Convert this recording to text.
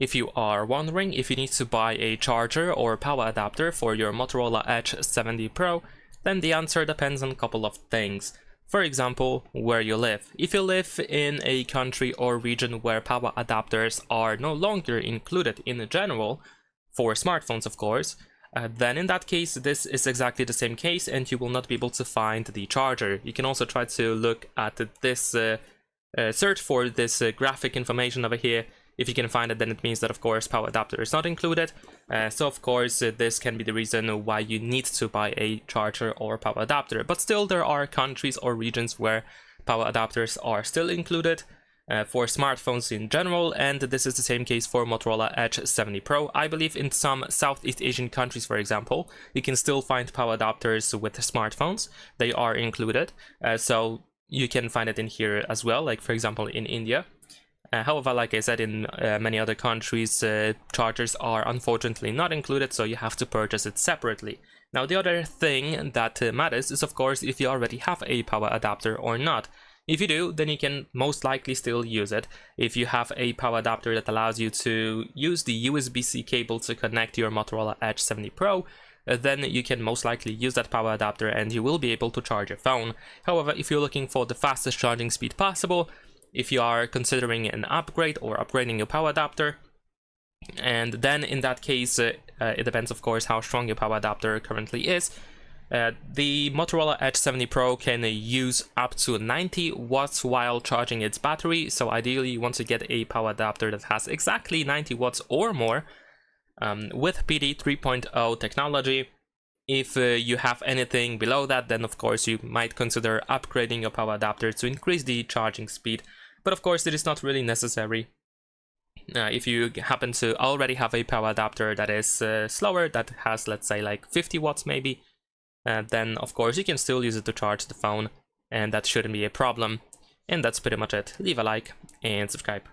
If you are wondering if you need to buy a charger or power adapter for your Motorola Edge 70 Pro, then the answer depends on a couple of things. For example, where you live. If you live in a country or region where power adapters are no longer included in general, for smartphones of course, then in that case this is exactly the same case and you will not be able to find the charger. You can also try to look at this, search for this graphic information over here. If you can find it, then it means that of course power adapter is not included. So of course this can be the reason why you need to buy a charger or power adapter. But still there are countries or regions where power adapters are still included for smartphones in general, and this is the same case for Motorola Edge 70 Pro. I believe in some Southeast Asian countries, for example, you can still find power adapters with smartphones. They are included, so you can find it in here as well, like for example in India. However, like I said, in many other countries, chargers are unfortunately not included, so you have to purchase it separately. Now, the other thing that matters is, of course, if you already have a power adapter or not. If you do, then you can most likely still use it. If you have a power adapter that allows you to use the USB-C cable to connect your Motorola Edge 70 Pro, then you can most likely use that power adapter and you will be able to charge your phone. However, if you're looking for the fastest charging speed possible, if you are considering an upgrade or upgrading your power adapter, and then in that case it depends of course how strong your power adapter currently is. The Motorola Edge 70 Pro can use up to 90 watts while charging its battery, so ideally you want to get a power adapter that has exactly 90 watts or more with PD 3.0 technology. If you have anything below that, then of course you might consider upgrading your power adapter to increase the charging speed, but of course it is not really necessary. If you happen to already have a power adapter that is slower, that has let's say like 50 watts maybe, then of course you can still use it to charge the phone, and that shouldn't be a problem. And that's pretty much it. Leave a like and subscribe.